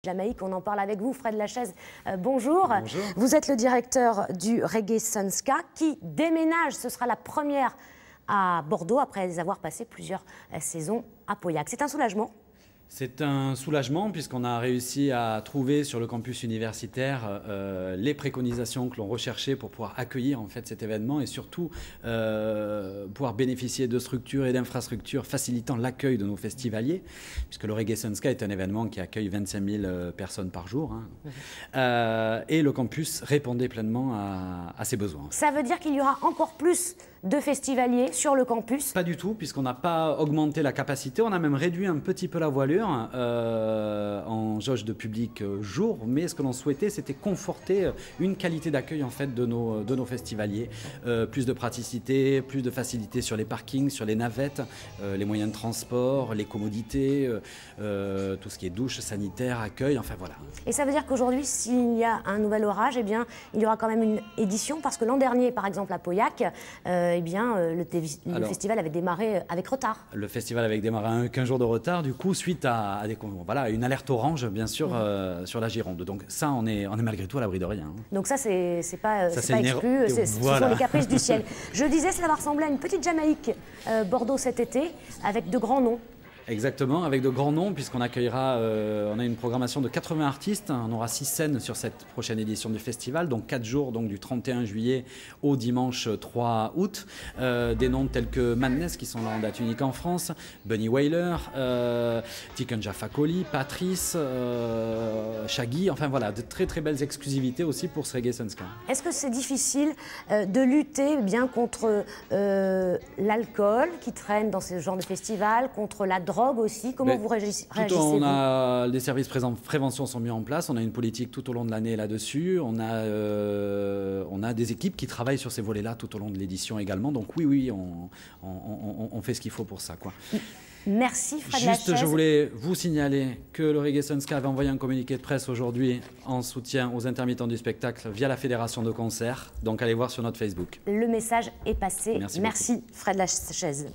Jamaïque, on en parle avec vous, Fred Lachaise. Bonjour. Bonjour. Vous êtes le directeur du Reggae Sun Ska qui déménage. Ce sera la première à Bordeaux après avoir passé plusieurs saisons à Pauillac. C'est un soulagement? C'est un soulagement puisqu'on a réussi à trouver sur le campus universitaire les préconisations que l'on recherchait pour pouvoir accueillir en fait cet événement et surtout pouvoir bénéficier de structures et d'infrastructures facilitant l'accueil de nos festivaliers, puisque le Reggae Sun Ska est un événement qui accueille 25 000 personnes par jour, et le campus répondait pleinement à ses besoins. Ça veut dire qu'il y aura encore plus de festivaliers sur le campus? Pas du tout, puisqu'on n'a pas augmenté la capacité, on a même réduit un petit peu la voilure en jauge de public jour, mais ce que l'on souhaitait, c'était conforter une qualité d'accueil en fait de nos festivaliers. Plus de praticité, plus de facilité sur les parkings, sur les navettes, les moyens de transport, les commodités, tout ce qui est douche, sanitaire, accueil, enfin voilà. Et ça veut dire qu'aujourd'hui, s'il y a un nouvel orage, eh bien, il y aura quand même une édition, parce que l'an dernier, par exemple à Pauillac, eh bien, le festival avait démarré avec retard. Le festival avait démarré 15 jours de retard, du coup, suite à une alerte orange, bien sûr, sur la Gironde. Donc ça, on est malgré tout à l'abri de rien. Donc ça, c'est pas exclu, ce sont les caprices du ciel. Je disais, ça va ressembler à une petite Jamaïque Bordeaux cet été, avec de grands noms. Exactement, avec de grands noms, puisqu'on accueillera, on a une programmation de 80 artistes, on aura 6 scènes sur cette prochaine édition du festival, donc 4 jours, donc du 31 juillet au dimanche 3 août. Des noms tels que Madness, qui sont là en date unique en France, Bunny Wailer, Tiken Jah Fakoly, Patrice, Shaggy, enfin voilà, de très très belles exclusivités aussi pour ce Reggae Sun Ska. Est-ce que c'est difficile de lutter bien contre l'alcool qui traîne dans ce genre de festival, contre la drogue aussi? Comment vous réagissez-vous? Les services prévention sont mis en place, on a une politique tout au long de l'année là-dessus, on a des équipes qui travaillent sur ces volets-là tout au long de l'édition également, donc oui, on fait ce qu'il faut pour ça, quoi. Merci Fred Lachaise. Juste, je voulais vous signaler que le Reggae Sun Ska avait envoyé un communiqué de presse aujourd'hui en soutien aux intermittents du spectacle via la Fédération de concerts, donc allez voir sur notre Facebook. Le message est passé. Merci Fred Lachaise.